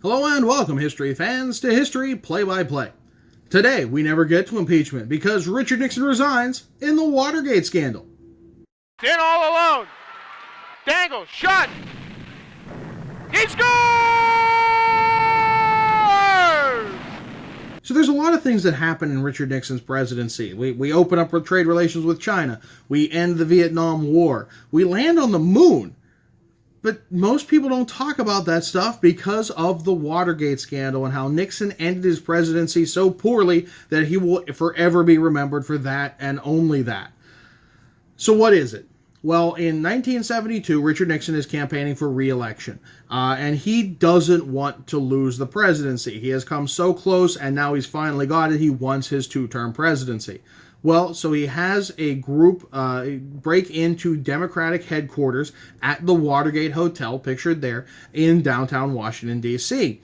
Hello and welcome, history fans, to History Play-by-Play. Today, we never get to impeachment because Richard Nixon resigns in the Watergate Scandal. In all alone. Dangle, shot. He scores! So there's a lot of things that happen in Richard Nixon's presidency. We open up trade relations with China. We end the Vietnam War. We land on the moon. But most people don't talk about that stuff because of the Watergate scandal and how Nixon ended his presidency so poorly that he will forever be remembered for that and only that. So what is it? Well, in 1972, Richard Nixon is campaigning for re-election, and he doesn't want to lose the presidency. He has come so close, and now he's finally got it. He wants his two-term presidency. Well, so he has a group break into Democratic headquarters at the Watergate Hotel, pictured there, in downtown Washington, D.C.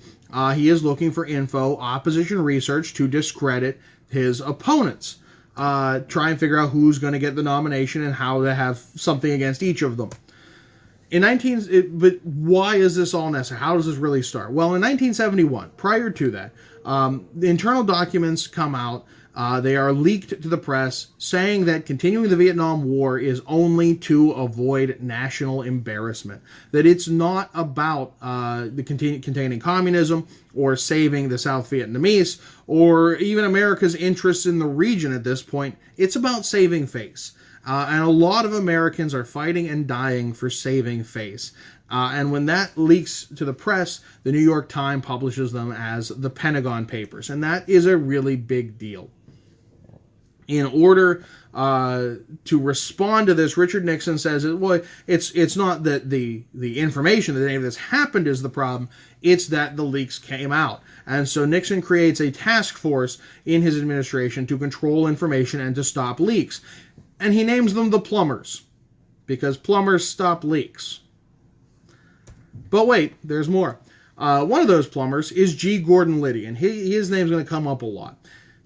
He is looking for info, opposition research to discredit his opponents. Try and figure out who's going to get the nomination and how to have something against each of them. But why is this all necessary? How does this really start? Well, in 1971, prior to that, the internal documents come out. They are leaked to the press, saying that continuing the Vietnam War is only to avoid national embarrassment. That it's not about containing communism or saving the South Vietnamese or even America's interests in the region at this point. It's about saving face. And a lot of Americans are fighting and dying for saving face. And when that leaks to the press, the New York Times publishes them as the Pentagon Papers. And that is a really big deal. In order to respond to this, Richard Nixon says, well, it's not that the information that any of this happened is the problem, it's that the leaks came out. And so Nixon creates a task force in his administration to control information and to stop leaks. And he names them the plumbers, because plumbers stop leaks. But wait, there's more. One of those plumbers is G. Gordon Liddy, and his name's going to come up a lot.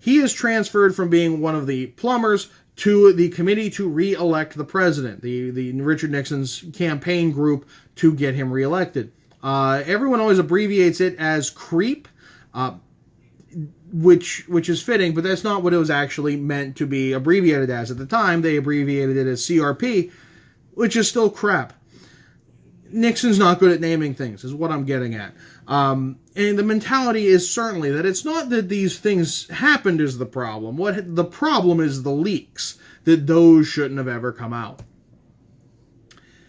He is transferred from being one of the plumbers to the committee to re-elect the president, the Richard Nixon's campaign group to get him re-elected. Everyone always abbreviates it as CREEP, which is fitting, but that's not what it was actually meant to be abbreviated as. At the time, they abbreviated it as CRP, which is still crap. Nixon's not good at naming things, is what I'm getting at. And the mentality is certainly that it's not that these things happened is the problem. What the problem is the leaks, that those shouldn't have ever come out.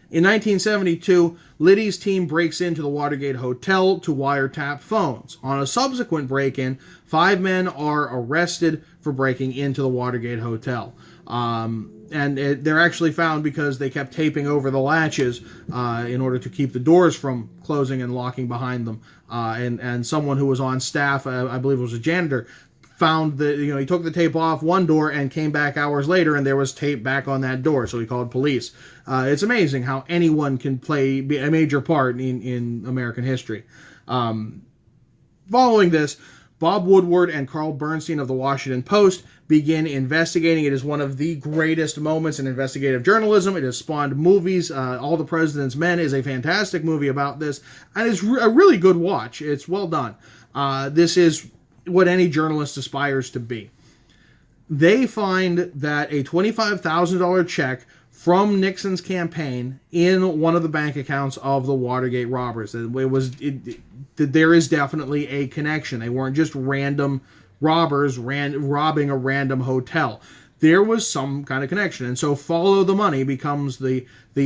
In 1972, Liddy's team breaks into the Watergate Hotel to wiretap phones. On a subsequent break-in, 5 men are arrested for breaking into the Watergate Hotel. And they're actually found because they kept taping over the latches in order to keep the doors from closing and locking behind them. And someone who was on staff, I believe it was a janitor, found that, he took the tape off one door and came back hours later and there was tape back on that door, so he called police. It's amazing how anyone can play a major part in American history. Following this, Bob Woodward and Carl Bernstein of the Washington Post begin investigating. It is one of the greatest moments in investigative journalism. It has spawned movies. All the President's Men is a fantastic movie about this, and it's a really good watch. It's well done. This is what any journalist aspires to be. They find that a $25,000 check from Nixon's campaign in one of the bank accounts of the Watergate robbers. There is definitely a connection. They weren't just random robbers robbing a random hotel. There was some kind of connection. And so follow the money becomes the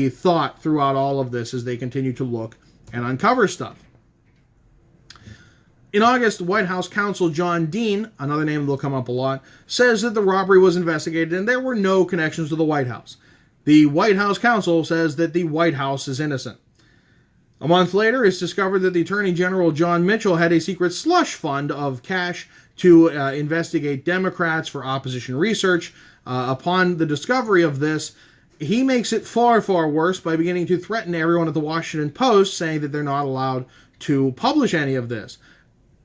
thought throughout all of this as they continue to look and uncover stuff. In August, White House counsel John Dean, another name that will come up a lot, says that the robbery was investigated and there were no connections to the White House. The White House counsel says that the White House is innocent. A month later, it's discovered that the Attorney General John Mitchell had a secret slush fund of cash to investigate Democrats for opposition research. Upon the discovery of this, he makes it far, far worse by beginning to threaten everyone at the Washington Post, saying that they're not allowed to publish any of this.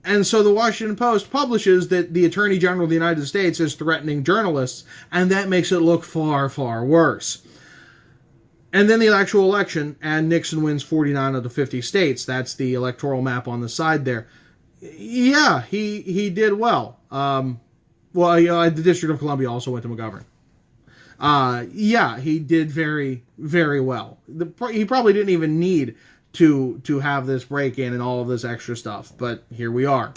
And so the Washington Post publishes that the Attorney General of the United States is threatening journalists, and that makes it look far, far worse. And then the actual election, and Nixon wins 49 of the 50 states. That's the electoral map on the side there. Yeah, he did well. The District of Columbia also went to McGovern. Yeah, he did very, very well. He probably didn't even need to have this break-in and all of this extra stuff, but here we are.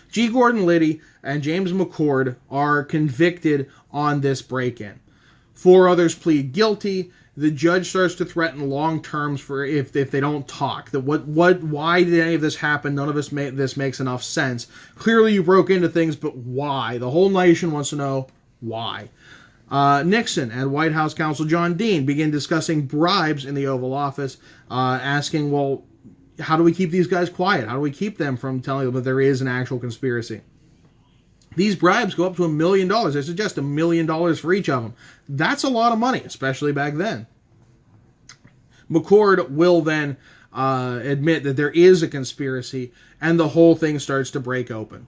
G. Gordon Liddy and James McCord are convicted on this break-in. 4 others plead guilty. The judge starts to threaten long terms for if they don't talk. Why did any of this happen? None of this makes enough sense. Clearly you broke into things, but why? The whole nation wants to know why. Nixon and White House counsel John Dean begin discussing bribes in the Oval Office, asking, well, how do we keep these guys quiet? How do we keep them from telling them that there is an actual conspiracy? These bribes go up to $1 million. They suggest $1 million for each of them. That's a lot of money, especially back then. McCord will then admit that there is a conspiracy, and the whole thing starts to break open.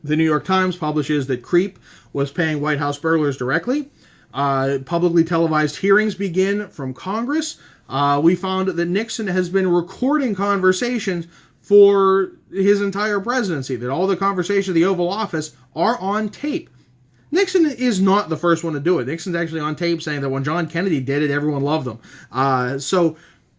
The New York Times publishes that Creep was paying White House burglars directly. Publicly televised hearings begin from Congress. We found that Nixon has been recording conversations for his entire presidency, that all the conversations of the Oval Office are on tape. Nixon is not the first one to do it. Nixon's actually on tape saying that when John Kennedy did it, everyone loved him. So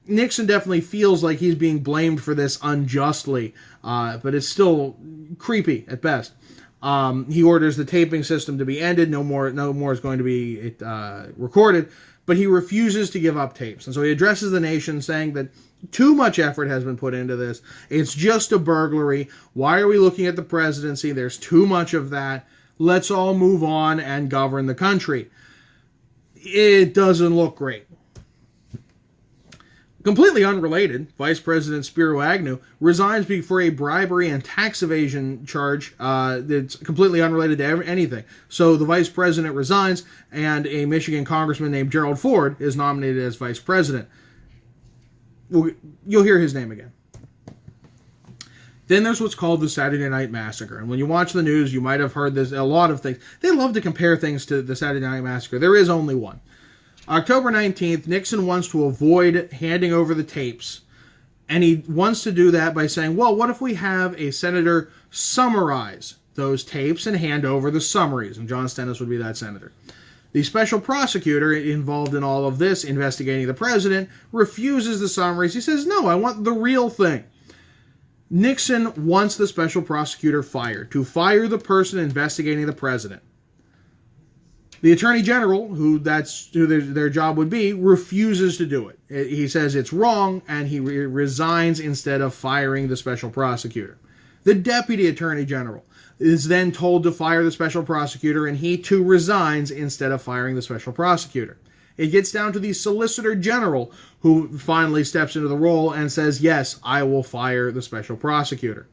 Nixon definitely feels like he's being blamed for this unjustly, but it's still creepy at best. He orders the taping system to be ended. No more is going to be recorded, but he refuses to give up tapes. And so he addresses the nation saying that too much effort has been put into this. It's just a burglary. Why are we looking at the presidency? There's too much of that. Let's all move on and govern the country. It doesn't look great. Completely unrelated, Vice President Spiro Agnew resigns for a bribery and tax evasion charge that's completely unrelated to anything. So the vice president resigns, and a Michigan congressman named Gerald Ford is nominated as vice president. You'll hear his name again. Then there's what's called the Saturday Night Massacre. And when you watch the news, you might have heard this, a lot of things. They love to compare things to the Saturday Night Massacre. There is only one. October 19th, Nixon wants to avoid handing over the tapes, and he wants to do that by saying, well, what if we have a senator summarize those tapes and hand over the summaries? And John Stennis would be that senator. The special prosecutor involved in all of this, investigating the president, refuses the summaries. He says, no, I want the real thing. Nixon wants the special prosecutor fired, to fire the person investigating the president. The Attorney General, who their job would be, refuses to do it. He says it's wrong, and he resigns instead of firing the special prosecutor. The Deputy Attorney General is then told to fire the special prosecutor, and he too resigns instead of firing the special prosecutor. It gets down to the Solicitor General, who finally steps into the role and says, yes, I will fire the special prosecutor.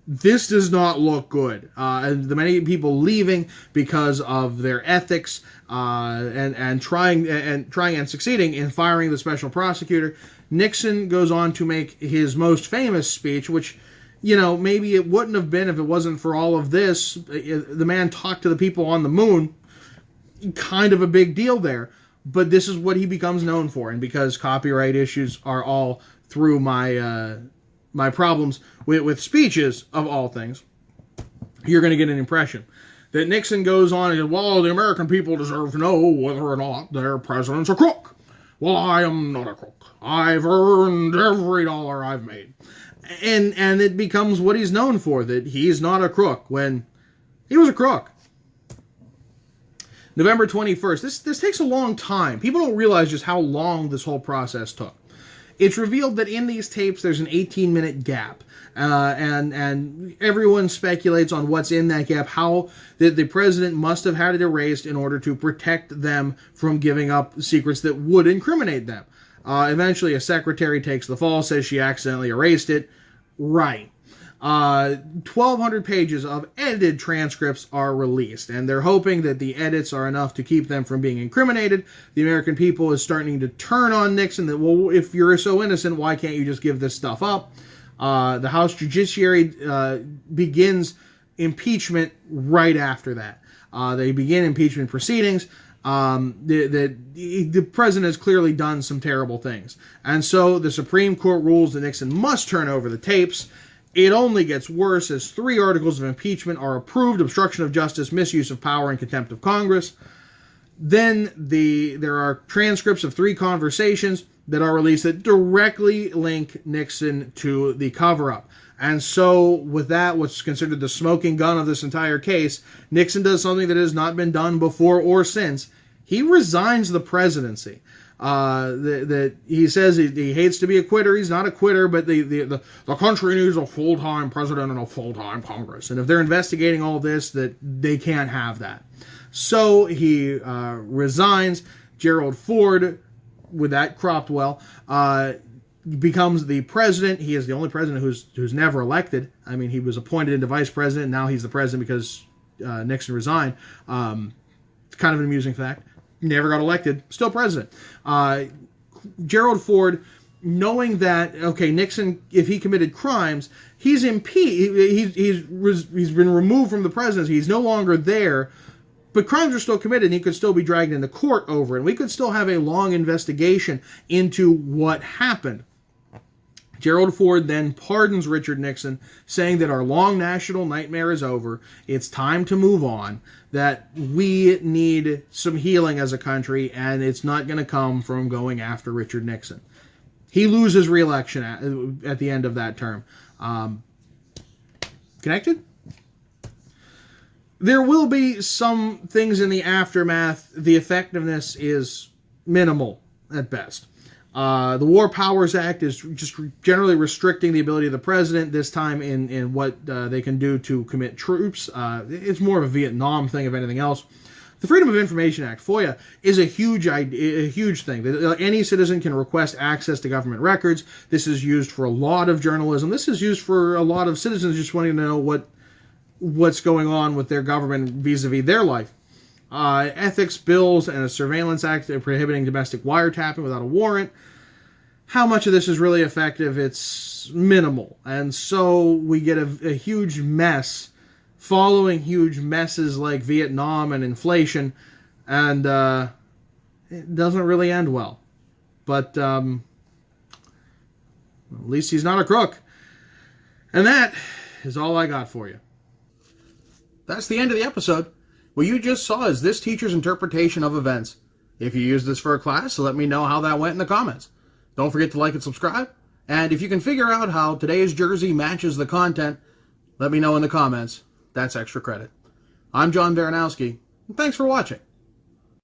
This does not look good. The many people leaving because of their ethics and trying and succeeding in firing the special prosecutor. Nixon goes on to make his most famous speech, which, maybe it wouldn't have been if it wasn't for all of this. The man talked to the people on the moon. Kind of a big deal there. But this is what he becomes known for. And because copyright issues are all through my problems with speeches, of all things, you're going to get an impression that Nixon goes on and goes, well, the American people deserve to know whether or not their president's a crook. Well, I am not a crook. I've earned every dollar I've made. And it becomes what he's known for, that he's not a crook when he was a crook. November 21st. This takes a long time. People don't realize just how long this whole process took. It's revealed that in these tapes there's an 18-minute gap, and everyone speculates on what's in that gap, how the president must have had it erased in order to protect them from giving up secrets that would incriminate them. Eventually, a secretary takes the fall, says she accidentally erased it. Right. 1,200 pages of edited transcripts are released, and they're hoping that the edits are enough to keep them from being incriminated. The American people is starting to turn on Nixon, that, well, if you're so innocent, why can't you just give this stuff up? The House Judiciary begins impeachment right after that. They begin impeachment proceedings. The president has clearly done some terrible things. And so the Supreme Court rules that Nixon must turn over the tapes. It only gets worse as 3 articles of impeachment are approved: obstruction of justice, misuse of power, and contempt of Congress. Then there are transcripts of 3 conversations that are released that directly link Nixon to the cover-up. And so with that, what's considered the smoking gun of this entire case, Nixon does something that has not been done before or since. He resigns the presidency. He says he hates to be a quitter. He's not a quitter, but the country needs a full-time president and a full-time Congress. And if they're investigating all this, that they can't have that. So he resigns. Gerald Ford, with that cropped well, becomes the president. He is the only president who's never elected. I mean, he was appointed into vice president. Now he's the president because Nixon resigned. It's kind of an amusing fact. Never got elected. Still president. Gerald Ford, knowing that, okay, Nixon, if he committed crimes, he's impeached. He's been removed from the presidency. He's no longer there. But crimes are still committed, and he could still be dragged into court over it. And we could still have a long investigation into what happened. Gerald Ford then pardons Richard Nixon, saying that our long national nightmare is over. It's time to move on, that we need some healing as a country, and it's not going to come from going after Richard Nixon. He loses re-election at the end of that term. Connected? There will be some things in the aftermath. The effectiveness is minimal at best. The War Powers Act is just generally restricting the ability of the president, this time in what they can do to commit troops. It's more of a Vietnam thing, if anything else. The Freedom of Information Act, FOIA, is a huge thing. Any citizen can request access to government records. This is used for a lot of journalism. This is used for a lot of citizens just wanting to know what's going on with their government vis-a-vis their life. Ethics bills and a surveillance act prohibiting domestic wiretapping without a warrant. How much of this is really effective? It's minimal. And so we get a huge mess following huge messes like Vietnam and inflation, and it doesn't really end well. But at least he's not a crook. And that is all I got for you. That's the end of the episode. What you just saw is this teacher's interpretation of events. If you use this for a class, let me know how that went in the comments. Don't forget to like and subscribe. And if you can figure out how today's jersey matches the content, let me know in the comments. That's extra credit. I'm John Baranowski, and thanks for watching.